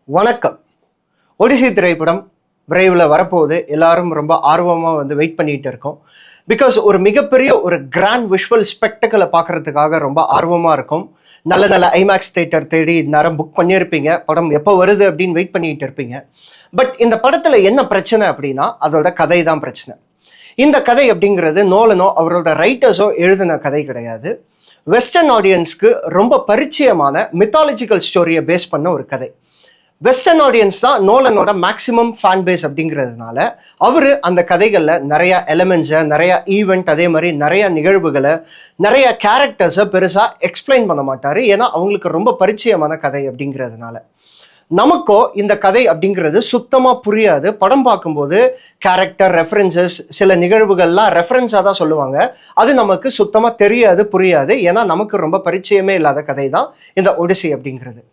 வணக்கம். ஒடிசி திரைப்படம் விரைவில் வரப்போகுது. எல்லாரும் ரொம்ப ஆர்வமாக வெயிட் பண்ணிட்டு இருக்கோம். பிகாஸ் ஒரு மிகப்பெரிய ஒரு கிராண்ட் விஷுவல் ஸ்பெக்டக்கிளை பார்க்கறதுக்காக ரொம்ப ஆர்வமாக இருக்கும். நல்ல நல்ல ஐமேக்ஸ் தேட்டர் தேடி நேரம் புக் பண்ணியிருப்பீங்க. படம் எப்போ வருது அப்படின்னு வெயிட் பண்ணிட்டு இருப்பீங்க. பட் இந்த படத்தில் என்ன பிரச்சனை அப்படின்னா அதோட கதை தான் பிரச்சனை. இந்த கதை அப்படிங்கிறது நோலனோ அவரோட ரைட்டர்ஸோ எழுதின கதை கிடையாது. வெஸ்டர்ன் ஆடியன்ஸ்க்கு ரொம்ப பரிச்சயமான மித்தாலஜிக்கல் ஸ்டோரியை பேஸ் பண்ண ஒரு கதை. வெஸ்டர்ன் ஆடியன்ஸ் தான் நோலனோட மேக்ஸிமம் ஃபேன் பேஸ் அப்படிங்கிறதுனால அவர் அந்த கதைகளில் நிறையா எலமெண்ட்ஸை, நிறையா ஈவெண்ட், அதே மாதிரி நிறையா நிகழ்வுகளை, நிறையா கேரக்டர்ஸை பெருசாக எக்ஸ்பிளைன் பண்ண மாட்டார். ஏன்னா அவங்களுக்கு ரொம்ப பரிச்சயமான கதை அப்படிங்கிறதுனால. நமக்கோ இந்த கதை அப்படிங்கிறது சுத்தமாக புரியாது. படம் பார்க்கும்போது கேரக்டர் ரெஃபரன்சஸ், சில நிகழ்வுகள்லாம் ரெஃபரன்ஸாக தான் சொல்லுவாங்க. அது நமக்கு சுத்தமாக தெரியாது, புரியாது. ஏன்னா நமக்கு ரொம்ப பரிச்சயமே இல்லாத கதை தான் இந்த ஒடிசி அப்படிங்கிறது.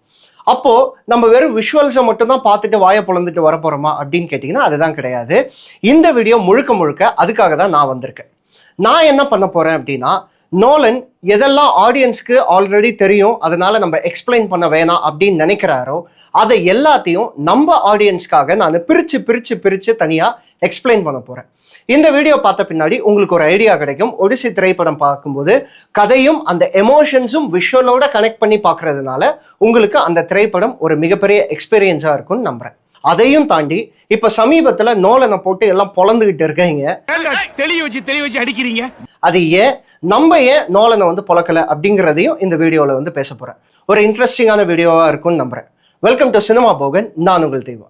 அப்போ நம்ம வெறும் விஷுவல்ஸை மட்டும் தான் பார்த்துட்டு வாயை பொழந்துட்டு வர போறோமா அப்படின்னு கேட்டிங்கன்னா அதுதான் கிடையாது. இந்த வீடியோ முழுக்க முழுக்க அதுக்காக தான் நான் வந்திருக்கேன். நான் என்ன பண்ண போறேன் அப்படின்னா, நோலன் எதெல்லாம் ஆடியன்ஸ்க்கு ஆல்ரெடி தெரியும், அதனால நம்ம எக்ஸ்பிளைன் பண்ண வேணாம் அப்படின்னு நினைக்கிறாரோ அதை எல்லாத்தையும் நம்ம ஆடியன்ஸ்க்காக நான் பிரிச்சு பிரிச்சு பிரிச்சு தனியாக எக்ஸ்பிளைன் பண்ண போறேன். இந்த வீடியோ பார்த்த பின்னாடி உங்களுக்கு ஒரு ஐடியா கிடைக்கும். ஒடிசி திரைப்படம் பார்க்கும்போது கதையும் அந்த எமோஷன்ஸும் விஷுவலோட கனெக்ட் பண்ணி பார்க்கறதுனால உங்களுக்கு அந்த திரைப்படம் ஒரு மிகப்பெரிய எக்ஸ்பீரியன்ஸாக இருக்கும்னு நம்புறேன். அதையும் தாண்டி இப்ப சமீபத்துல நோலனை போட்டு எல்லாம் பொழந்துகிட்டு இருக்கீங்க. அடிக்கிறீங்க. அது ஏன் நம்ம ஏன் நோலனை பொழக்கல அப்படிங்கிறதையும் இந்த வீடியோல பேச போறேன். ஒரு இன்ட்ரெஸ்டிங்கான வீடியோவா இருக்கும்னு நம்புறேன். Welcome to cinema Bogan. நான் உங்கள் தெய்வா.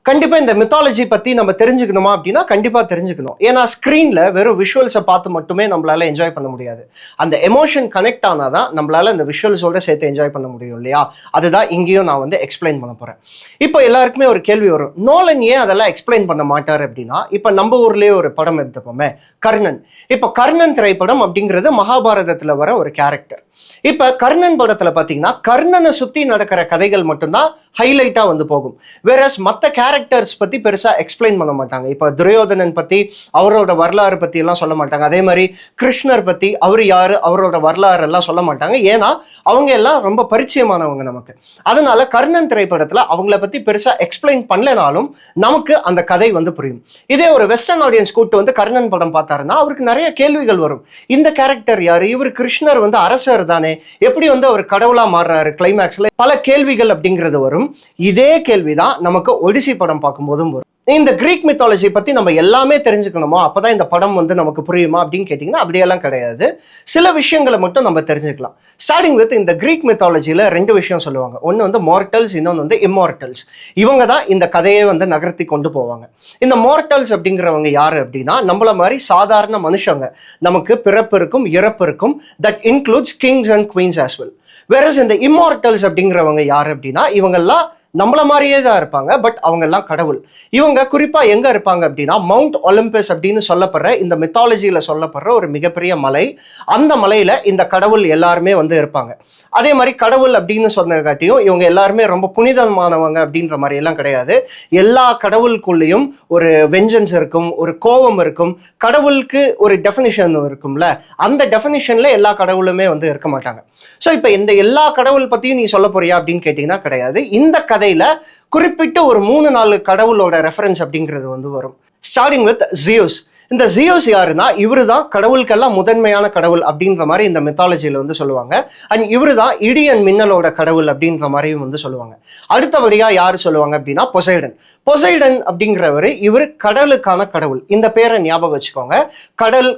கண்டிப்பா இந்த மித்தாலஜி பத்தி நம்ம தெரிஞ்சுக்கணுமா அப்படின்னா கண்டிப்பா தெரிஞ்சுக்கணும். ஏன்னா ஸ்கிரீன்ல வெறும் விஷுவல்ஸை பார்த்து மட்டுமே நம்மளால என்ஜாய் பண்ண முடியாது. அந்த எமோஷன் கனெக்ட் ஆனாதான் நம்மளால இந்த விஷுவல்ஸோட சேர்த்து என்ஜாய் பண்ண முடியும் இல்லையா? அதுதான் இங்கேயும் நான் எக்ஸ்பிளைன் பண்ண போறேன். இப்போ எல்லாருக்குமே ஒரு கேள்வி வரும், நோலன் ஏன் அதெல்லாம் எக்ஸ்பிளைன் பண்ண மாட்டார் அப்படின்னா, இப்போ நம்ம ஊர்லயே ஒரு படம் எடுத்துப்போமே, கர்ணன். இப்போ கர்ணன் திரைப்படம் அப்படிங்கிறது மகாபாரதத்துல வர ஒரு கேரக்டர். இப்ப கர்ணன் படத்துல பாத்தீங்கன்னா கர்ணனை சுத்தி நடக்கிற கதைகள் மட்டும்தான் ஹைலைட்டா போகும். வேறஸ் மற்ற கேரக்டர்ஸ் பத்தி பெருசா எக்ஸ்பிளைன் பண்ண மாட்டாங்க. இப்ப துரியோதனன் பத்தி அவரோட வரலாறு பத்தி எல்லாம் சொல்ல மாட்டாங்க. அதே மாதிரி கிருஷ்ணர் பத்தி அவர் யாரு, அவரோட வரலாறு எல்லாம் சொல்ல மாட்டாங்க. ஏன்னா அவங்க எல்லாம் ரொம்ப பரிச்சயமானவங்க நமக்கு. அதனால கர்ணன் திரைப்படத்துல அவங்கள பத்தி பெருசா எக்ஸ்பிளைன் பண்ணலனாலும் நமக்கு அந்த கதை புரியும். இதே ஒரு வெஸ்டர்ன் ஆடியன்ஸ் கூட்டு கர்ணன் படம் பார்த்தாருன்னா அவருக்கு நிறைய கேள்விகள் வரும். இந்த கேரக்டர் யாரு, இவர் கிருஷ்ணர் அரசர் தானே, எப்படி அவர் கடவுளா மாறுறாரு, கிளைமேக்ஸ்ல பல கேள்விகள் அப்படிங்கிறது வரும். இதே கேள்விதான் நமக்கு ஒடிசி படம் பார்க்கும்போதும் வரும். இந்த கிரீக் மித்தாலஜி பத்தி நம்ம எல்லாமே தெரிஞ்சுக்கணுமா, அப்பதான் இந்த படம் நமக்கு புரியுமா அப்படின்னு கேட்டீங்கன்னா அப்படியெல்லாம் கிடையாது. சில விஷயங்களை மட்டும் நம்ம தெரிஞ்சுக்கலாம். ஸ்டார்டிங் வித் இந்த கிரீக் மித்தாலஜியில ரெண்டு விஷயம் சொல்லுவாங்க. ஒன்று மார்டல்ஸ், இன்னொன்று இம்மார்டல்ஸ். இவங்க தான் இந்த கதையை நகர்த்தி கொண்டு போவாங்க. இந்த மார்டல்ஸ் அப்படிங்கிறவங்க யாரு அப்படின்னா, நம்மள மாதிரி சாதாரண மனுஷங்க. நமக்கு பிறப்பு இருக்கும், இறப்பு இருக்கும். That includes Kings and queens as well. Whereas இந்த இம்மார்டல்ஸ் அப்படிங்கிறவங்க யாரு அப்படின்னா, இவங்கெல்லாம் நம்மள மாதிரியே தான் இருப்பாங்க. பட் அவங்க எல்லாம் கடவுள். இவங்க குறிப்பா எங்க இருப்பாங்க அப்படின்னா, மவுண்ட் ஒலிம்பஸ் அப்படின்னு சொல்லப்படுற இந்த மித்தாலஜியில சொல்லப்படுற ஒரு மிகப்பெரிய மலை. அந்த மலையில இந்த கடவுள் எல்லாருமே இருப்பாங்க. அதே மாதிரி கடவுள் அப்படின்னு சொன்னதுக்காட்டியும் இவங்க எல்லாருமே ரொம்ப புனிதமானவங்க அப்படின்ற மாதிரி எல்லாம் கிடையாது. எல்லா கடவுளுக்குள்ளேயும் ஒரு வெஞ்சன்ஸ் இருக்கும், ஒரு கோபம் இருக்கும். கடவுளுக்கு ஒரு டெஃபினிஷன் இருக்கும்ல, அந்த டெஃபினிஷன்ல எல்லா கடவுளுமே இருக்க மாட்டாங்க. ஸோ இப்போ இந்த எல்லா கடவுள் பத்தியும் நீ சொல்ல போறியா அப்படின்னு கேட்டீங்கன்னா கிடையாது. இந்த கதையில குறிப்பிட்ட ஒரு 3-4 கடவுளோட ரெஃபரன்ஸ் அப்படிங்கிறது வரும். Starting with Zeus. இந்த ஜியோஸ் யாருன்னா, இவரு தான் கடவுளுக்கெல்லாம் முதன்மையான கடவுள் அப்படின்ற மாதிரி இந்த மித்தாலஜியில சொல்லுவாங்க. அண்ட் இவரு தான் இடி அண்ட் மின்னலோட கடவுள் அப்படின்ற மாதிரியும் சொல்லுவாங்க. அடுத்தபடியா யாரு சொல்லுவாங்க அப்படின்னா பொசைடன். பொசைடன் அப்படிங்கிறவரு இவர் கடலுக்கான கடவுள். இந்த பேரை ஞாபகம் வச்சுக்கோங்க.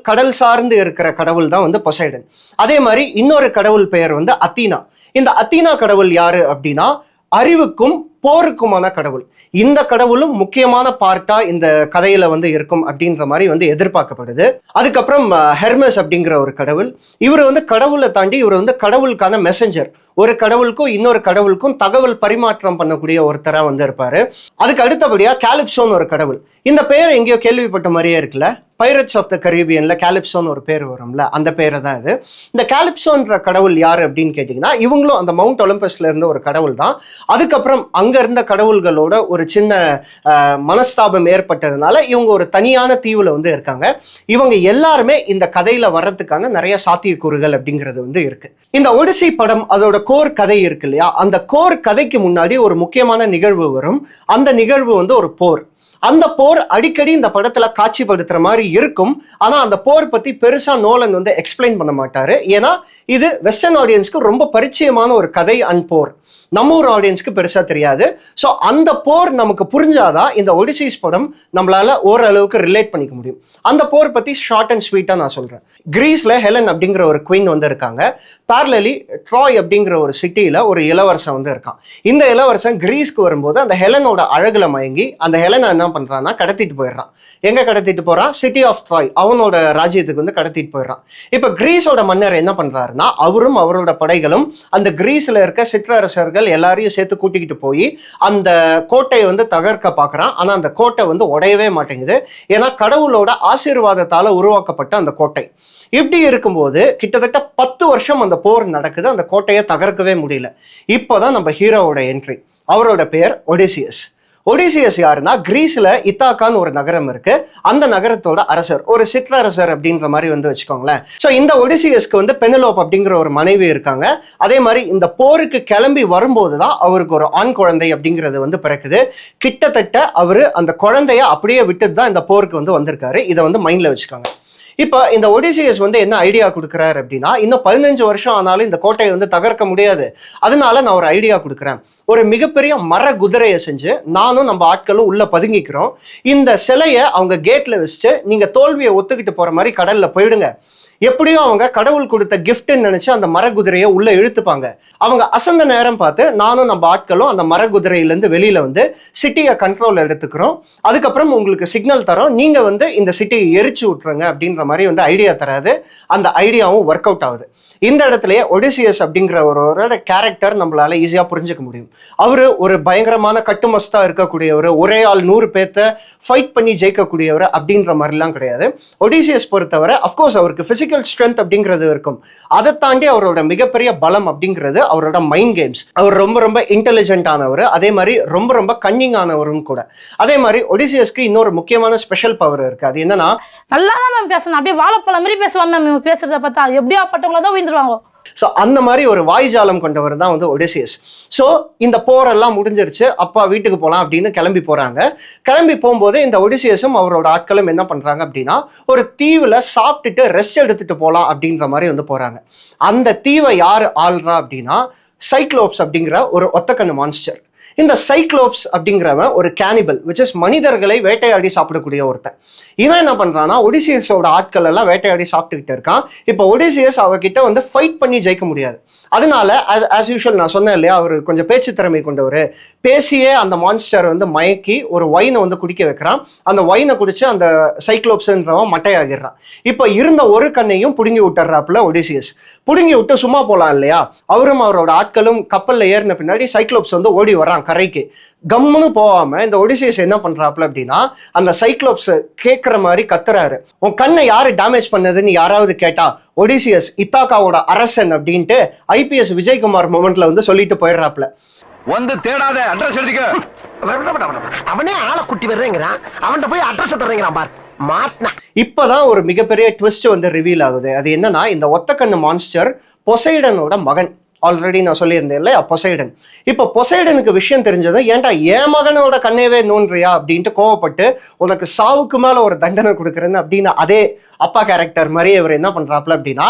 கடல் சார்ந்து இருக்கிற கடவுள் தான் பொசைடன். அதே மாதிரி இன்னொரு கடவுள் பெயர் அத்தீனா. இந்த அத்தீனா கடவுள் யாரு அப்படின்னா, அறிவுக்கும் போருக்குமான கடவுள். இந்த கடவுளும் முக்கியமான பார்ட்டா இந்த கதையில இருக்கும் அப்படின்ற மாதிரி எதிர்பார்க்கப்படுது. அதுக்கப்புறம் ஹெர்மெஸ் அப்படிங்கிற ஒரு கடவுள். இவர் கடவுளை தாண்டி இவர் கடவுளுக்கான மெசஞ்சர். ஒரு கடவுளுக்கும் இன்னொரு கடவுளுக்கும் தகவல் பரிமாற்றம் பண்ணக்கூடிய ஒருத்தரா இருப்பாரு. அதுக்கு அடுத்தபடியா கேலிப்சோன்னு ஒரு கடவுள். இந்த பேர் எங்கேயோ கேள்விப்பட்ட மாதிரியே இருக்குல்ல. பைரட்ஸ் ஆஃப் த கரீபியன்ல கேலிப்சோன்னு ஒரு பேர் வரும்ல, அந்த பேரை தான் இது. இந்த கேலிப்சோன்ற கடவுள் யார் அப்படின்னு கேட்டிங்கன்னா, இவங்களும் அந்த மவுண்ட் ஒலிம்பஸ்ல இருந்த ஒரு கடவுள் தான். அதுக்கப்புறம் அங்க இருந்த கடவுள்களோட ஒரு சின்ன மனஸ்தாபம் ஏற்பட்டதுனால இவங்க ஒரு தனியான தீவுல வந்து இருக்காங்க. இவங்க எல்லாருமே இந்த கதையில வர்றதுக்கான நிறைய சாத்தியக்கூறுகள் அப்படிங்கிறது வந்து இருக்கு. இந்த ஒடிசி படம் அதோட கோர் கதை இருக்கு இல்லையா, அந்த கோர் கதைக்கு முன்னாடி ஒரு முக்கியமான நிகழ்வு வரும். அந்த நிகழ்வு வந்து ஒரு போர். அந்த போர் அடிக்கடி இந்த படத்துல காட்சிப்படுத்துற மாதிரி இருக்கும். ஆனா அந்த போர் பத்தி பெருசா நோலன் வந்து எக்ஸ்பிளைன் பண்ண மாட்டாரு. ஏன்னா இது வெஸ்டர்ன் ஆடியன்ஸ்க்கு ரொம்ப பரிச்சயமான ஒரு கதை அண்ட் போர், நம்ம ஊர் ஆடியன்ஸ்க்கு பெருசா தெரியாது. ஸோ அந்த போர் நமக்கு புரிஞ்சாதான் இந்த ஒடிசிஸ் படம் நம்மளால ஓரளவுக்கு ரிலேட் பண்ணிக்க முடியும். அந்த போர் பத்தி ஷார்ட் அண்ட் ஸ்வீட்டா நான் சொல்றேன். கிரீஸ்ல ஹெலன் அப்படிங்கிற ஒரு குவீன் வந்து இருக்காங்க. பேரலலி ட்ராய் அப்படிங்கிற ஒரு சிட்டியில ஒரு இளவரசன் வந்து இருக்கான். இந்த இளவரசன் கிரீஸ்க்கு வரும்போது அந்த ஹெலனோட அழகுல மயங்கி அந்த ஹெலனை என்ன பண்றான்னா கடத்திட்டு போயிடுறான். எங்க கடத்திட்டு போறான்? சிட்டி ஆஃப் ட்ராய், அவனோட ராஜ்யத்துக்கு வந்து கடத்திட்டு போயிடுறான். இப்ப கிரீஸோட மன்னர் என்ன பண்றாருன்னா, அவரும் அவரோட படைகளும் அந்த கிரீஸ்ல இருக்க சிற்றரசர்கள் எல்லாரையும் சேர்த்து கூட்டிக்கிட்டு போய் அந்த கோட்டையை வந்து தகர்க்க பார்க்கறான். ஆனா அந்த கோட்டை வந்து உடையவே மாட்டேங்குது. ஏன்னா கடவுளோட ஆசீர்வாதத்தால உருவாக்கப்பட்ட அந்த கோட்டை. இப்படி இருக்கும்போது கிட்டத்தட்ட 10 வருஷம் அந்த போர் நடக்குது. அந்த கோட்டையை தகர்க்கவே முடியல. இப்போதான் நம்ம ஹீரோவோட என்ட்ரி. அவரோட பெயர் ஒடிசியஸ். ஒடிசியஸ் யாருன்னா, கிரீஸ்ல இத்தாக்கான்னு ஒரு நகரம் இருக்கு. அந்த நகரத்தோட அரசர், ஒரு சிற்றரசர் அப்படின்ற மாதிரி வந்து வச்சுக்கோங்களேன். ஸோ இந்த ஒடிசியஸ்க்கு வந்து பெனலோப் அப்படிங்கிற ஒரு மனைவி இருக்காங்க. அதே மாதிரி இந்த போருக்கு கிளம்பி வரும்போது தான் அவருக்கு ஒரு ஆண் குழந்தை அப்படிங்கிறது வந்து பிறக்குது. கிட்டத்தட்ட அவரு அந்த குழந்தைய அப்படியே விட்டுட்டு தான் இந்த போருக்கு வந்து வந்திருக்காரு. இதை வந்து மைண்ட்ல வச்சுக்கோங்க. இப்போ இந்த ஒடிசியஸ் வந்து என்ன ஐடியா கொடுக்குறாரு அப்படின்னா, இன்னும் 15 வருஷம் ஆனாலும் இந்த கோட்டையை வந்து தகர்க்க முடியாது. அதனால நான் ஒரு ஐடியா கொடுக்குறேன். ஒரு மிகப்பெரிய மர குதிரையை செஞ்சு நானும் நம்ம ஆட்களும் உள்ள பதுங்கிக்கிறோம். இந்த சிலையை அவங்க கேட்ல வச்சுட்டு நீங்க தோல்வியை ஒத்துக்கிட்டு போற மாதிரி கடல்ல போயிடுங்க. எப்படியும் அவங்க கடவுள் கொடுத்த கிஃப்ட்ன்னு நினைச்சு அந்த மரகுதிரையை உள்ள இழுத்துப்பாங்க. அவங்க அசந்த நேரம் பார்த்து நானும் நம்ம ஆட்களும் அந்த மரகுதிரையிலேருந்து வெளியில வந்து சிட்டியை கண்ட்ரோல் எடுத்துக்கிறோம். அதுக்கப்புறம் உங்களுக்கு சிக்னல் தரோம், நீங்க வந்து இந்த சிட்டியை எரிச்சு விட்டுருங்க அப்படின்ற மாதிரி வந்து ஐடியா தராது. அந்த ஐடியாவும் ஒர்க் அவுட் ஆகுது. இந்த இடத்துலயே ஒடிசியஸ் அப்படிங்கிற ஒரு கேரக்டர் நம்மளால ஈஸியா புரிஞ்சுக்க முடியும். அவரு ஒரு பயங்கரமான கட்டுமஸ்தா இருக்கக்கூடியவர், ஒரே ஆள் 100 பேர்த்த ஃபைட் பண்ணி ஜெயிக்கக்கூடியவர் அப்படின்ற மாதிரிலாம் கிடையாது. ஒடிசியஸ் பொறுத்தவரை அஃப்கோர்ஸ் அவருக்கு பிசிக்கல் ஸ்ட்ரென்த் அப்படிங்கிறது இருக்கும். அதை தாண்டி அவரோட மிகப்பெரிய பலம் அப்படிங்கிறது அவரோட மைண்ட் கேம்ஸ். அவர் ரொம்ப ரொம்ப இன்டெலிஜென்ட் ஆனவர், அதே மாதிரி ரொம்ப ரொம்ப கன்னிங் ஆனவரும் கூட. அதே மாதிரி ஒடிசியஸ்க்கு இன்னொரு முக்கியமான ஸ்பெஷல் பவர் இருக்கு. அது என்னன்னா, நல்லா தான் மேம் பேசணும், அப்படியே வாழைப்பழம் மாதிரி பேசுவாங்க மேம். பேசுறத பார்த்தா எப்படியா பட்டவங்கள தான் உயிர்ந்துருவாங்க. ஸோ அந்த மாதிரி ஒரு வாய்ஜாலம் கொண்டவர் தான் வந்து ஒடிசியஸ். ஸோ இந்த போரெல்லாம் முடிஞ்சிருச்சு, அப்பா வீட்டுக்கு போகலாம் அப்படின்னு கிளம்பி போறாங்க. கிளம்பி போகும்போது இந்த ஒடிசியஸும் அவரோட ஆட்களும் என்ன பண்றாங்க அப்படின்னா, ஒரு தீவுல சாப்பிட்டுட்டு ரெஸ்ட் எடுத்துட்டு போகலாம் அப்படின்ற மாதிரி வந்து போறாங்க. அந்த தீவை யார் ஆள்றா அப்படின்னா, சைக்ளோப்ஸ் அப்படிங்கிற ஒரு ஒத்தக்கண்ணு மான்ஸ்டர். இந்த சைக்ளோப்ஸ் அப்படிங்கிறவன் ஒரு கேனிபல், விச் இஸ் மனிதர்களை வேட்டையாடி சாப்பிடக்கூடிய ஒருத்தன். இவன் என்ன பண்றான்னா, ஒடிசியஸோட ஆட்கள் எல்லாம் வேட்டையாடி சாப்பிட்டுக்கிட்டு இருக்கான். இப்போ ஒடிசியஸ் அவர்கிட்ட வந்து ஃபைட் பண்ணி ஜெயிக்க முடியாது. அதனால ஆஸ் யூஷுவல் நான் சொன்னேன் இல்லையா, அவர் கொஞ்சம் பேச்சு திறமை கொண்டவர். பேசியே அந்த மான்ஸ்டர் வந்து மயக்கி ஒரு ஒயினை வந்து குடிக்க வைக்கிறான். அந்த ஒயினை குடிச்சு அந்த சைக்ளோப்ஸ்ன்றவன் மட்டையாகிடுறான். இப்போ இருந்த ஒரு கண்ணையும் புடுங்கி விட்டுறாப்புல ஒடிசியஸ். புடுங்கி விட்டு சும்மா போலாம் இல்லையா, அவரும் அவரோட ஆட்களும் கப்பல்ல ஏறின பின்னாடி சைக்ளோப்ஸ் வந்து ஓடி வரான் கரைக்கு. கம்முன்னு போகாம இந்த ஒடிசியஸ் என்ன பண்றாப்புல அப்படின்னா, அந்த சைக்ளோப்ஸ் கேட்கிற மாதிரி கத்துறாரு. உன் கண்ணை யாரு டேமேஜ் பண்ணதுன்னு யாராவது கேட்டா, ஒடிசியஸ் இத்தாக்காவோட அரசன் அப்படின்ட்டு ஐபிஎஸ் விஜயகுமார் மொமெண்ட்ல வந்து சொல்லிட்டு போயிடுறாப்புல. வந்து தேடாத, அட்ரஸ் எழுதிக்க. அவனே ஆளை குட்டி வர்றேங்கிறான், அவன்கிட்ட போய் அட்ரஸ் தர்றேங்கிறான் பார். இப்பதான் ஒரு மிகப்பெரிய ட்விஸ்ட் வந்து ரிவீல் ஆகுது. அது என்னன்னா, இந்த ஒத்தக்கண்ணு மான்ஸ்டர் பொசைடனோட மகன். ஆல்ரெடி நான் சொல்லியிருந்தேன் இல்லையா, பொசைடன். இப்போ பொசைடனுக்கு விஷயம் தெரிஞ்சது, ஏன்டா என் மகனோட கண்ணேவே நோன்றியா அப்படின்ட்டு கோவப்பட்டு உனக்கு சாவுக்கு மேல ஒரு தண்டனை கொடுக்குறேன்னு அப்படின்னு அதே அப்பா கேரக்டர் மாதிரி இவர் என்ன பண்றாப்புல அப்படின்னா,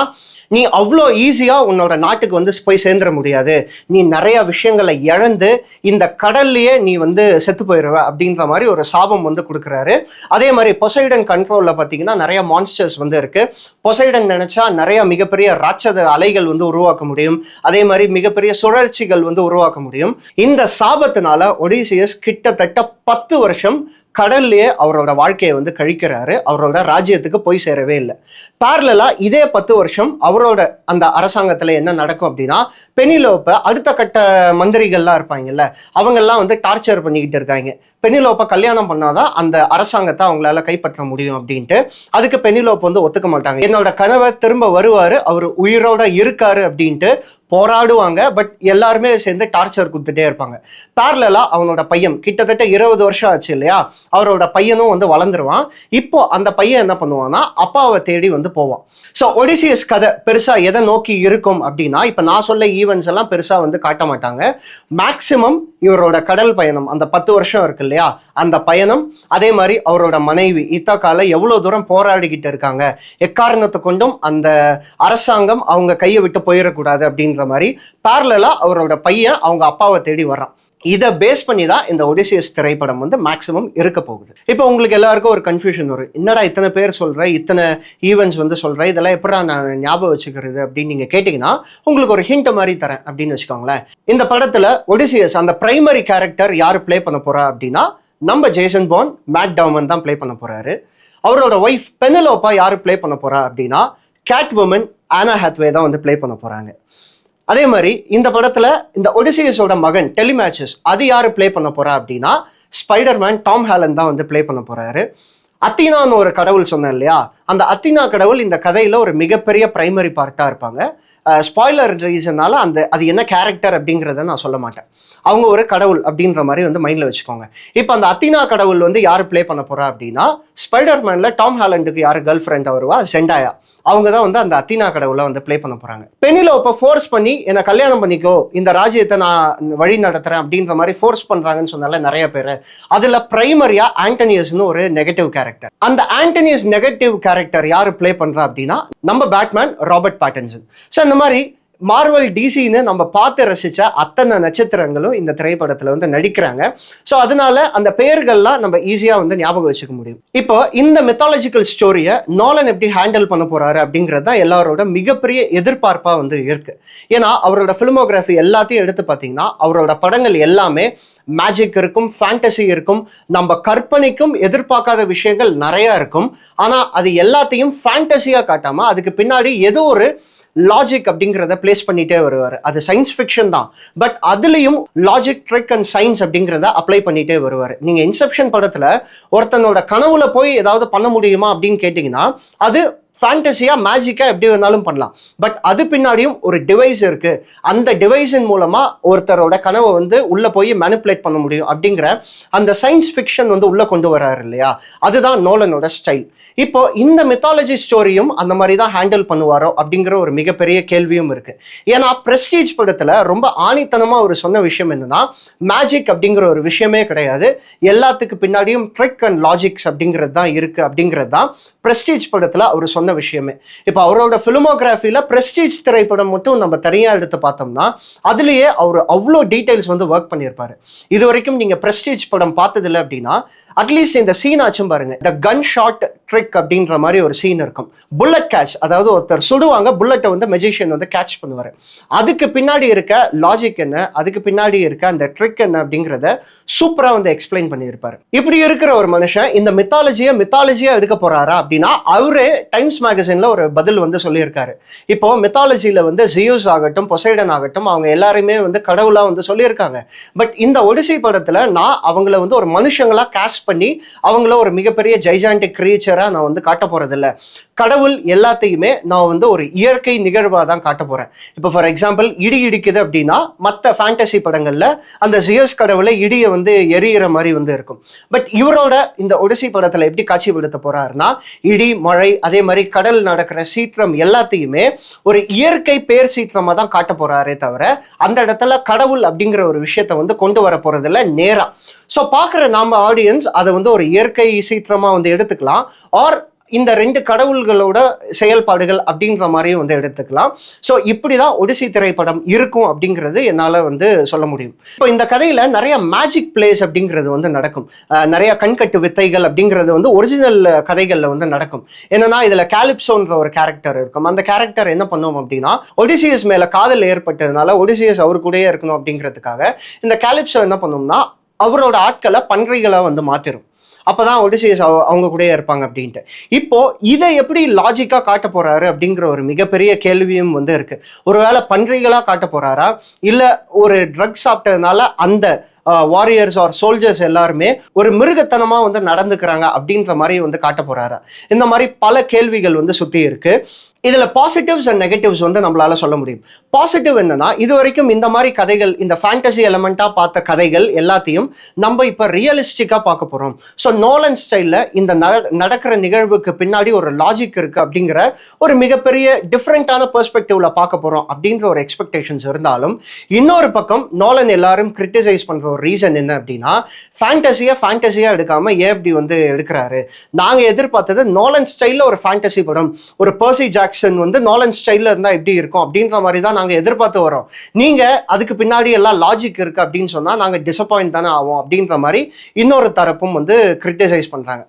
நீ அவ்வளோ ஈஸியா உன்னோட நாட்டுக்கு வந்து போய் சேர்ந்துட முடியாது, நீ நிறைய விஷயங்களை இழந்து இந்த கடல்லையே நீ வந்து செத்து போயிடுவ அப்படின்ற மாதிரி ஒரு சாபம் வந்து கொடுக்குறாரு. அதே மாதிரி பொசைடன் கண்ட்ரோல்ல பார்த்தீங்கன்னா நிறைய மான்ஸ்டர்ஸ் வந்து இருக்கு. பொசைடன் நினைச்சா நிறைய மிகப்பெரிய ராட்சத அலைகள் வந்து உருவாக்க முடியும். அதே மாதிரி மிகப்பெரிய சுழற்சிகள் வந்து உருவாக்க முடியும். இந்த சாபத்தினால ஒடிசியஸ் கிட்டத்தட்ட 10 வருஷம் கடல்லையே அவரோட வாழ்க்கையை வந்து கழிக்கிறாரு. அவரோட ராஜ்யத்துக்கு போய் சேரவே இல்லை. பேரலா இதே 10 வருஷம் அவரோட அந்த அரசாங்கத்துல என்ன நடக்கும் அப்படின்னா, பெனிலோப்பை அடுத்த கட்ட மந்திரிகள்லாம் இருப்பாங்கல்ல, அவங்கெல்லாம் வந்து டார்ச்சர் பண்ணிக்கிட்டு இருக்காங்க. பெனிலோப்பை கல்யாணம் பண்ணாதான் அந்த அரசாங்கத்தை அவங்களால கைப்பற்ற முடியும் அப்படின்ட்டு. அதுக்கு பெனிலோப் வந்து ஒத்துக்க மாட்டாங்க. என்னோட கணவர் திரும்ப வருவாரு, அவர் உயிரோட இருக்காரு அப்படின்ட்டு போராடுவாங்க. பட் எல்லாருமே சேர்ந்து டார்ச்சர் கொடுத்துட்டே இருப்பாங்க. பேரலா அவனோட பையன் கிட்டத்தட்ட 20 வருஷம் ஆச்சு இல்லையா, அவரோட பையனும் வந்து வளர்ந்துருவான். இப்போ அந்த பையன் என்ன பண்ணுவான்னா அப்பாவை தேடி வந்து போவான். ஸோ ஒடிசியஸ் கதை பெருசா எதை நோக்கி இருக்கும் அப்படின்னா, இப்ப நான் சொல்ல ஈவெண்ட்ஸ் எல்லாம் பெருசா வந்து காட்ட மாட்டாங்க. மேக்சிமம் இவரோட கடல் பயணம், அந்த 10 வருஷம் இருக்கு இல்லையா, அந்த பயணம், அதே மாதிரி அவரோட மனைவி இத்தாக்கால எவ்வளவு தூரம் போராடிக்கிட்டு இருக்காங்க, எக்காரணத்தை கொண்டும் அந்த அரசாங்கம் அவங்க கையை விட்டு போயிடக்கூடாது அப்படின்ற மாதிரி பேரலா அவரோட பையன் அவங்க அப்பாவை தேடி வர்றான். இதை பேஸ் பண்ணி தான் இந்த ஒடிசியஸ் திரைப்படம் வந்து மேக்ஸிமம் இருக்க போகுது. இப்போ உங்களுக்கு எல்லாருக்கும் ஒரு கன்ஃபியூஷன் வரும், என்னடா இத்தனை பேர் சொல்கிறேன், இத்தனை ஈவெண்ட்ஸ் வந்து சொல்கிறேன், இதெல்லாம் எப்படா நான் ஞாபகம் வச்சுக்கிறது அப்படின்னு நீங்கள் கேட்டிங்கன்னா உங்களுக்கு ஒரு ஹிண்ட் மாதிரி தரேன் அப்படின்னு வச்சுக்கோங்களேன். இந்த படத்தில் ஒடிசியஸ் அந்த பிரைமரி கேரக்டர் யார் ப்ளே பண்ண போகிறா அப்படின்னா, நம்ம ஜேசன் பாண்ட், மேட் டேமன் தான் ப்ளே பண்ண போகிறாரு. அவரோட ஒய்ஃப் பெனலோப்பா யார் ப்ளே பண்ண போகிறா அப்படின்னா, கேட் வுமன் ஆனா ஹாத்வே தான் வந்து ப்ளே பண்ண போகிறாங்க. அதே மாதிரி இந்த படத்துல இந்த ஒடிசியஸோட மகன் டெலிமேச்சஸ் அது யாரு ப்ளே பண்ண போறா அப்படின்னா, ஸ்பைடர்மேன் டாம் ஹாலண்ட் தான் வந்து ப்ளே பண்ண போறாரு. அத்தினான்னு ஒரு கடவுள் சொன்னேன் இல்லையா, அந்த அத்தினா கடவுள் இந்த கதையில ஒரு மிகப்பெரிய பிரைமரி பார்ட்டா இருப்பாங்க. ஸ்பாய்லர் ரீசனால அது என்ன கேரக்டர் அப்படிங்கிறத நான் சொல்ல மாட்டேன். அவங்க ஒரு கடவுள் அப்படின்ற மாதிரி வந்து மைண்ட்ல வச்சுக்கோங்க. இப்போ அந்த அத்தினா கடவுள் வந்து யாரு ப்ளே பண்ண போறா அப்படின்னா, ஸ்பைடர்மேன்ல டாம் ஹாலண்டுக்கு யாரு கேர்ள் ஃப்ரெண்டா வருவா, செண்டாயா, அவங்க தான் வந்து அந்த அத்தினா கடவுளை வந்து ப்ளே பண்ண போறாங்க. பெனிலோப்பை ஃபோர்ஸ் பண்ணி என்னை கல்யாணம் பண்ணிக்கோ, இந்த ராஜ்யத்தை நான் வழி நடத்துறேன் அப்படின்ற மாதிரி ஃபோர்ஸ் பண்றாங்கன்னு சொன்னால நிறைய பேர். அதுல பிரைமரியா ஆண்டனியஸ்னு ஒரு நெகட்டிவ் கேரக்டர். அந்த ஆண்டனியஸ் நெகட்டிவ் கேரக்டர் யாரு ப்ளே பண்றா அப்படின்னா, நம்ம பேட்மேன் ராபர்ட் பேட்டின்சன். ஸோ இந்த மாதிரி மார்வல் டிசின்னு நம்ம பார்த்து ரசிச்ச அத்தனை நட்சத்திரங்களும் இந்த திரைப்படத்துல வந்து நடிக்கிறாங்க. ஸோ அதனால அந்த பெயர்கள்லாம் நம்ம ஈஸியா வந்து ஞாபகம் வச்சுக்க முடியும். இப்போ இந்த மித்தாலஜிக்கல் ஸ்டோரியை நோலன் எப்படி ஹேண்டில் பண்ண போறாரு அப்படிங்கிறது தான் எல்லாரோட மிகப்பெரிய எதிர்பார்ப்பா வந்து இருக்கு. ஏன்னா அவரோட ஃபிலிமோகிராஃபி எல்லாத்தையும் எடுத்து பார்த்தீங்கன்னா அவரோட படங்கள் எல்லாமே மேஜிக் இருக்கும், ஃபேண்டசி இருக்கும், நம்ம கற்பனைக்கும் எதிர்பார்க்காத விஷயங்கள் நிறைய இருக்கும். ஆனா அது எல்லாத்தையும் ஃபேண்டசியா காட்டாம அதுக்கு பின்னாடி ஏதோ ஒரு லாஜிக் அப்படிங்கிறத பிளேஸ் பண்ணிட்டே வருவார். அது சயின்ஸ் ஃபிக்ஷன் தான், பட் அதுலேயும் லாஜிக், ட்ரிக் அண்ட் சயின்ஸ் அப்படிங்கிறத அப்ளை பண்ணிட்டே வருவார். நீங்கள் இன்செப்ஷன் படத்தில் ஒருத்தனோட கனவுல போய் ஏதாவது பண்ண முடியுமா அப்படின்னு கேட்டிங்கன்னா, அது ஃபேண்டசியா மேஜிக்கா எப்படி வேணாலும் பண்ணலாம். பட் அது பின்னாடியும் ஒரு டிவைஸ் இருக்கு, அந்த டிவைஸின் மூலமா ஒருத்தரோட கனவை வந்து உள்ள போய் மேனிப்புலேட் பண்ண முடியும் அப்படிங்கிற அந்த சயின்ஸ் ஃபிக்ஷன் வந்து உள்ள கொண்டு வராரு இல்லையா, அதுதான் நோலனோட ஸ்டைல். இப்போ இந்த மித்தாலஜி ஸ்டோரியும் அந்த மாதிரி தான் ஹேண்டில் பண்ணுவாரோ அப்படிங்கிற ஒரு மிகப்பெரிய கேள்வியும் இருக்கு. ஏன்னா பிரஸ்டீஜ் படத்துல ரொம்ப ஆணித்தனமா ஒரு சொன்ன விஷயம் என்னன்னா, மேஜிக் அப்படிங்கிற ஒரு விஷயமே கிடையாது, எல்லாத்துக்கு பின்னாடியும் ட்ரிக் அண்ட் லாஜிக்ஸ் அப்படிங்கிறது தான் இருக்கு அப்படிங்கிறது தான் பிரஸ்டீஜ் படத்துல அவர் சொன்ன விஷயமே. இப்போ அவரோட ஃபிலிமோகிராஃபில பிரஸ்டீஜ் திரைப்படம் மட்டும் நம்ம தனியா எடுத்து பார்த்தோம்னா அதுலயே அவர் அவ்வளோ டீடைல்ஸ் வந்து ஒர்க் பண்ணியிருப்பாரு. இது வரைக்கும் நீங்க பிரஸ்டீஜ் படம் பார்த்ததில்லை அப்படின்னா அட்லீஸ்ட் இந்த சீன் ஆச்சும் பாருங்க. இந்த கன் ஷாட் ட்ரிக் அப்படின்ற மாதிரி ஒரு சீன் இருக்கும். புல்லட் கேட்ச், அதாவது ஒருத்தர் சுடுவாங்க, புல்லட்டை வந்து மெஜிஷியன் வந்து கேட்ச் பண்ணுவாரு. அதுக்கு பின்னாடி இருக்க லாஜிக் என்ன, அதுக்கு பின்னாடி இருக்க அந்த ட்ரிக் என்ன அப்படிங்கிறத சூப்பரா வந்து எக்ஸ்பிளைன் பண்ணியிருப்பாரு. இப்படி இருக்கிற ஒரு மனுஷன் இந்த மித்தாலஜியா எடுக்க போறாரா அப்படின்னா, அவரே டைம்ஸ் மேகசின்ல ஒரு பதில் வந்து சொல்லியிருக்காரு. இப்போ மித்தாலஜியில வந்து ஜியூஸ் ஆகட்டும், பொசைடன் ஆகட்டும், அவங்க எல்லாருமே வந்து கடவுளா வந்து சொல்லியிருக்காங்க. பட் இந்த ஒடிசி படத்துல நான் அவங்கள வந்து ஒரு மனுஷங்களா காஸ்ட் பண்ணி அவங்கள ஒரு மிகப்பெரிய ஜைஜாண்டிக் கிரியேச்சரா நான் வந்து காட்ட போறதில்ல. கடவுள் எல்லாத்தையுமே நான் வந்து ஒரு இயற்கை நிகழ்வா தான் காட்ட போறேன். இப்போ ஃபார் எக்ஸாம்பிள் இடி இடிக்குது அப்படின்னா மற்ற ஃபேண்டசி படங்கள்ல அந்த ஜியஸ் கடவுளை இடியை வந்து எரியிற மாதிரி வந்து இருக்கும். பட் இவரோட இந்த ஒடிசி படத்துல எப்படி காட்சிப்படுத்த போறாருன்னா, இடி, மழை, அதே மாதிரி கடல் நடக்கிற சீற்றம் எல்லாத்தையுமே ஒரு இயற்கை பேர் சீற்றமா தான் காட்ட போறாரே தவிர அந்த இடத்துல கடவுள் அப்படிங்கிற ஒரு விஷயத்த வந்து கொண்டு வர போறதில்ல நேரா. ஸோ பார்க்குற நம்ம ஆடியன்ஸ் அதை வந்து ஒரு இயற்கை சீற்றமாக வந்து எடுத்துக்கலாம், ஆர் இந்த ரெண்டு கடவுள்களோட செயல்பாடுகள் அப்படின்ற மாதிரியும் வந்து எடுத்துக்கலாம். ஸோ இப்படி தான் ஒடிசி திரைப்படம் இருக்கும் அப்படிங்கிறது என்னால் வந்து சொல்ல முடியும். இப்போ இந்த கதையில் நிறைய மேஜிக் பிளேஸ் அப்படிங்கிறது வந்து நடக்கும், நிறைய கண்கட்டு வித்தைகள் அப்படிங்கிறது வந்து ஒரிஜினல் கதைகளில் வந்து நடக்கும். என்னன்னா இதில் கேலிப்சோன்ற ஒரு கேரக்டர் இருக்கும். அந்த கேரக்டர் என்ன பண்ணுவோம் அப்படின்னா, ஒடிசியஸ் மேலே காதல் ஏற்பட்டதுனால ஒடிசியஸ் அவர் கூடயே இருக்கணும் அப்படிங்கிறதுக்காக இந்த கேலிப்சோ என்ன பண்ணும்னா அவரோட ஆட்களை பன்றிகளை வந்து மாத்திரும். அப்பதான் ஒடிசியஸ் அவங்க கூடயே இருப்பாங்க அப்படின்ட்டு. இப்போ இதை எப்படி லாஜிக்கா காட்ட போறாரு அப்படிங்கிற ஒரு மிகப்பெரிய கேள்வியும் வந்து இருக்கு. ஒருவேளை பன்றிகளா காட்ட போறாரா, இல்ல ஒரு ட்ரக் சாப்பிட்டதுனால அந்த வாரியர்ஸ் ஆர் சோல்ஜர்ஸ் எல்லாருமே ஒரு மிருகத்தனமா வந்து நடந்துக்கிறாங்க அப்படின்ற மாதிரி வந்து காட்ட போறாரு. இந்த மாதிரி பல கேள்விகள் வந்து சுத்தி இருக்கு. இதுல பாசிட்டிவ்ஸ் அண்ட் நெகட்டிவ்ஸ் வந்து நம்மளால சொல்ல முடியும். பாசிட்டிவ் என்னன்னா, இது வரைக்கும் இந்த மாதிரி கதைகள், இந்த ஃபேண்டசி எலமெண்டா பார்த்த கதைகள் எல்லாத்தையும் நம்ம இப்ப ரியலிஸ்டிக்கா பார்க்க போறோம். ஸோ நோலன் ஸ்டைல்ல இந்த நடக்கிற நிகழ்வுக்கு பின்னாடி ஒரு லாஜிக் இருக்கு அப்படிங்கிற ஒரு மிகப்பெரிய டிஃப்ரெண்டான பெர்ஸ்பெக்டிவ்ல பார்க்க போறோம் அப்படின்ற ஒரு எக்ஸ்பெக்டேஷன்ஸ் இருந்தாலும், இன்னொரு பக்கம் நோலன் எல்லாரும் கிரிட்டிசைஸ் பண்ற ஒரு ரீசன் என்ன அப்படின்னா, ஃபேண்டசியா எடுக்காம ஏன் இப்படி வந்து எடுக்கிறாரு? நாங்க எதிர்பார்த்தது நோலன் ஸ்டைல்ல ஒரு ஃபேண்டசி படம், ஒரு பர்சி ஜாக்சன் வந்து நோலன் ஸ்டைல்ல இருந்தா எப்படி இருக்கும் அப்படின்ற மாதிரி தான் நாங்க எதிர்பார்த்து வரோம். நீங்க அதுக்கு பின்னாடி எல்லாம் லாஜிக் இருக்கு அப்படின்னு சொன்னா நாங்க டிசப்பாயிண்ட் தானே ஆகும் அப்படின்ற மாதிரி இன்னொரு தரப்பும் வந்து கிரிட்டிசைஸ் பண்றாங்க.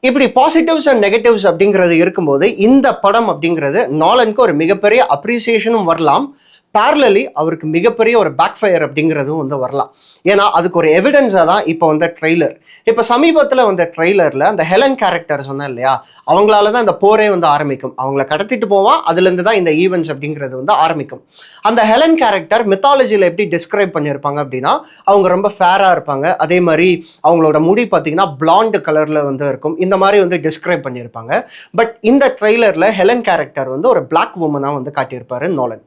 இப்படி பாசிட்டிவ்ஸ் அண்ட் நெகட்டிவ்ஸ் அப்படிங்கிறது இருக்கும்போது இந்த படம் அப்படிங்கிறது நோலனுக்கு ஒரு மிகப்பெரிய அப்ரிசியேஷனும் வரலாம், பேரலி அவருக்கு மிகப்பெரிய ஒரு பேக் ஃபயர் அப்படிங்கிறதும் வந்து வரலாம். ஏன்னா அதுக்கு ஒரு எவிடன்ஸாக தான் இப்போ வந்த ட்ரெய்லர். இப்போ சமீபத்தில் வந்த ட்ரெய்லரில் அந்த ஹெலன் கேரக்டர் சொன்னேன் இல்லையா, அவங்களால தான் இந்த போரே வந்து ஆரம்பிக்கும். அவங்கள கடத்திட்டு போவான், அதுலேருந்து தான் இந்த ஈவெண்ட்ஸ் அப்படிங்கிறது வந்து ஆரம்பிக்கும். அந்த ஹெலன் கேரக்டர் மித்தாலஜியில் எப்படி டிஸ்கிரைப் பண்ணியிருப்பாங்க அப்படின்னா, அவங்க ரொம்ப ஃபேராக இருப்பாங்க, அதே மாதிரி அவங்களோட முடி பார்த்தீங்கன்னா பிளாண்ட் கலரில் வந்து இருக்கும், இந்த மாதிரி வந்து டிஸ்கிரைப் பண்ணியிருப்பாங்க. பட் இந்த ட்ரெய்லரில் ஹெலன் கேரக்டர் வந்து ஒரு பிளாக் உமனாக வந்து காட்டியிருப்பாரு நோலன்.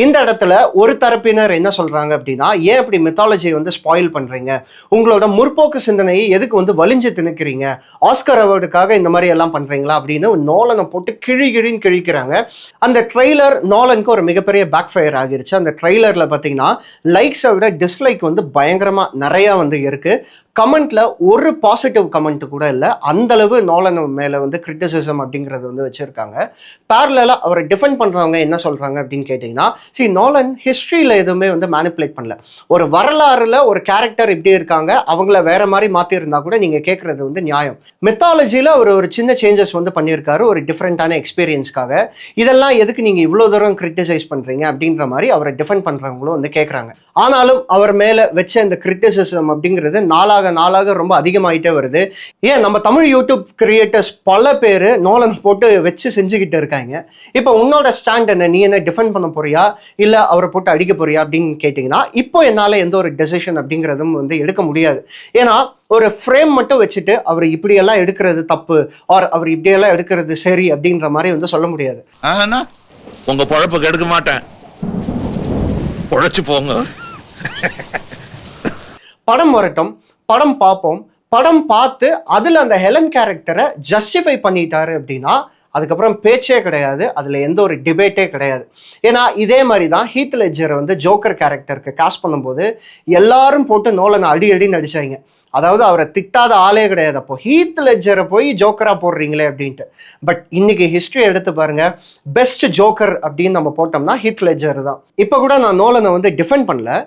இந்த இடத்துல ஒரு தரப்பினர் என்ன சொல்றாங்க அப்படின்னா, ஏன் இப்படி மித்தாலஜியை வந்து ஸ்பாயில் பண்றீங்க, உங்களோட முற்போக்கு சிந்தனையை எதுக்கு வந்து வலிஞ்சு திணிக்கிறீங்க, ஆஸ்கர் அவார்டுக்காக இந்த மாதிரி எல்லாம் பண்றீங்களா அப்படின்னு நோலனை போட்டு கிழின்னு கிழிக்கிறாங்க. அந்த ட்ரெய்லர் நோலனுக்கு ஒரு மிகப்பெரிய பேக் ஃபயர் ஆகிருச்சு. அந்த ட்ரெய்லர்ல பாத்தீங்கன்னா லைக்ஸை விட டிஸ்லைக் வந்து பயங்கரமா நிறைய வந்து இருக்கு. கமெண்ட்ல ஒரு பாசிட்டிவ் கமெண்ட் கூட இல்லை. அந்த அளவு நோலன் மேல வந்து கிரிட்டிசிசம் அப்படிங்கிறது வந்து வச்சிருக்காங்க. பேரலா அவரை டிஃபெண்ட் பண்றவங்க என்ன சொல்றாங்க அப்படின்னு கேட்டீங்கன்னா, நோலன் ஹிஸ்டரியில எதுவுமே வந்து மேனிப்புலேட் பண்ணல. ஒரு வரலாறுல ஒரு கேரக்டர் இப்படி இருக்காங்க, அவங்கள வேற மாதிரி மாத்தி இருந்தா கூட நீங்க கேட்கறது வந்து நியாயம். மித்தாலஜியில அவர் ஒரு சின்ன சேஞ்சஸ் வந்து பண்ணியிருக்காரு ஒரு டிஃப்ரெண்டான எக்ஸ்பீரியன்ஸ்க்காக. இதெல்லாம் எதுக்கு நீங்க இவ்வளவு தூரம் கிரிட்டிசைஸ் பண்றீங்க அப்படின்ற மாதிரி அவரை டிஃபெண்ட் பண்றவங்களும் வந்து கேட்கறாங்க. ஆனாலும் அவர் மேல வச்ச இந்த கிரிட்டிசிசம் அப்படிங்கிறது நாளாக ரொம்ப அதிகமாயிட்டே வருது. ஏன் நம்ம தமிழ் யூடியூப் கிரியேட்டர்ஸ் பல பேர் நோலன் போட்டு வச்சு செஞ்சுக்கிட்டு இருக்காங்க. இப்போ உன்னோட ஸ்டாண்ட் என்ன, நீ என்ன டிஃபெண்ட் பண்ண போறியா இல்ல அவரை போட்டு அடிக்க போறியா அப்படின்னு கேட்டீங்கன்னா, இப்போ என்னால எந்த ஒரு டெசிஷன் அப்படிங்கிறதும் வந்து எடுக்க முடியாது. ஏன்னா ஒரு ஃப்ரேம் மட்டும் வச்சுட்டு அவர் இப்படியெல்லாம் எடுக்கிறது தப்பு ஆர் அவர் இப்படியெல்லாம் எடுக்கிறது சரி அப்படின்ற மாதிரி வந்து சொல்ல முடியாது. உங்க பொழப்புக்கு எடுக்க மாட்டேன், பொழைச்சு போங்க. படம் வரட்டும், படம் பார்ப்போம். படம் பார்த்து அதுல அந்த ஹெலன் கேரக்டரை ஜஸ்டிஃபை பண்ணிட்டாரு அப்படின்னா அதுக்கப்புறம் பேச்சே கிடையாது, அதுல எந்த ஒரு டிபேட்டே கிடையாது. ஏன்னா இதே மாதிரி தான் ஹீத் லெட்ஜரை வந்து ஜோக்கர் கேரக்டருக்கு காஸ்ட் பண்ணும்போது எல்லாரும் போட்டு நோலனை அடின்னு அடிச்சாங்க. அதாவது அவரை திட்டாத ஆளே கிடையாது. அப்போ ஹீத் லெட்ஜரை போய் ஜோக்கரா போடுறீங்களே அப்படின்ட்டு. பட் இன்னைக்கு ஹிஸ்டரி எடுத்து பாருங்க, பெஸ்ட் ஜோக்கர் அப்படின்னு நம்ம போட்டோம்னா ஹீத் லெட்ஜர் தான். இப்போ கூட நான் நோலனை வந்து டிஃபெண்ட் பண்ணல,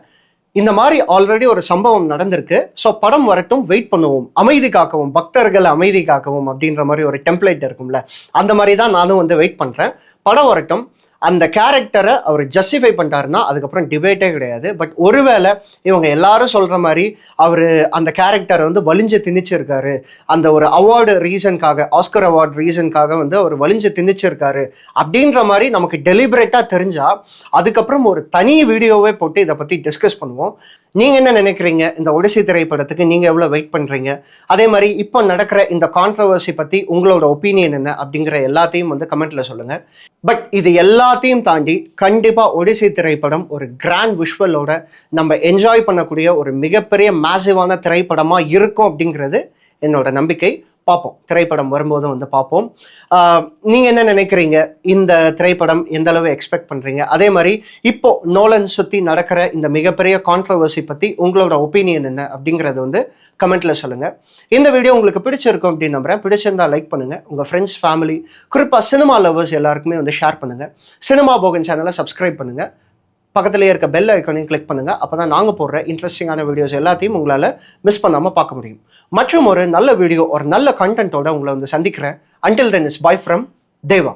இந்த மாதிரி ஆல்ரெடி ஒரு சம்பவம் நடந்திருக்கு. ஸோ படம் வரட்டும், வெயிட் பண்ணுவோம், அமைதி காக்கவும், பக்தர்கள் அமைதி காக்கவும் அப்படின்ற மாதிரி ஒரு டெம்ப்ளேட் இருக்கும்ல, அந்த மாதிரி தான் நானும் வந்து வெயிட் பண்ணுறேன். படம் வரட்டும், அந்த கேரக்டரை அவர் ஜஸ்டிஃபை பண்ணிட்டாருன்னா அதுக்கப்புறம் டிபேட்டே கிடையாது. பட் ஒருவேளை இவங்க எல்லாரும் சொல்கிற மாதிரி அவர் அந்த கேரக்டரை வந்து வலிஞ்சு திணிச்சிருக்காரு, அந்த ஒரு அவார்டு ரீசனுக்காக, ஆஸ்கர் அவார்டு ரீசனுக்காக வந்து அவர் வலிஞ்சு திணிச்சிருக்காரு அப்படின்ற மாதிரி நமக்கு டெலிபரேட்டாக தெரிஞ்சால் அதுக்கப்புறம் ஒரு தனி வீடியோவே போட்டு இதை பற்றி டிஸ்கஸ் பண்ணுவோம். நீங்கள் என்ன நினைக்கிறீங்க? இந்த ஒடிசி திரைப்படத்துக்கு நீங்கள் எவ்வளோ வெயிட் பண்ணுறீங்க? அதே மாதிரி இப்போ நடக்கிற இந்த கான்ட்ரவர்சி பற்றி உங்களோட ஒப்பீனியன் என்ன அப்படிங்கிற எல்லாத்தையும் வந்து கமெண்ட்டில் சொல்லுங்கள். பட் இது எல்லாத்தையும் தாண்டி கண்டிப்பாக ஒடிசி திரைப்படம் ஒரு கிராண்ட் விஷுவலோட நம்ம என்ஜாய் பண்ணக்கூடிய ஒரு மிகப்பெரிய மேசிவான திரைப்படமாக இருக்கும் அப்படிங்கிறது என்னோட நம்பிக்கை. பார்ப்போம், திரைப்படம் வரும்போதும் வந்து பார்ப்போம். நீங்கள் என்ன நினைக்கிறீங்க? இந்த திரைப்படம் எந்த அளவு எக்ஸ்பெக்ட் பண்ணுறீங்க? அதே மாதிரி இப்போ நோலன் சுற்றி நடக்கிற இந்த மிகப்பெரிய கான்ட்ரவர்சி பற்றி உங்களோட ஒப்பீனியன் என்ன அப்படிங்கிறது வந்து கமெண்ட்டில் சொல்லுங்கள். இந்த வீடியோ உங்களுக்கு பிடிச்சிருக்கும் அப்படின்னு நம்புறேன். பிடிச்சிருந்தா லைக் பண்ணுங்கள், உங்கள் ஃப்ரெண்ட்ஸ், ஃபேமிலி, குறிப்பாக சினிமா லவர்ஸ் எல்லாருக்குமே வந்து ஷேர் பண்ணுங்கள். சினிமா போகன் சேனலை சப்ஸ்கிரைப் பண்ணுங்கள், பக்கத்துலேயே இருக்க பெல் ஐக்கானையும் கிளிக் பண்ணுங்கள். அப்போ தான் நாங்கள் போடுற இன்ட்ரெஸ்டிங்கான வீடியோஸ் எல்லாத்தையும் உங்களால் மிஸ் பண்ணாமல் பார்க்க முடியும். மற்றும் ஒரு நல்ல வீடியோ, ஒரு நல்ல கண்டென்ட்டோட உங்களை வந்து சந்திக்கிறேன். Until then, it's bye from Deva.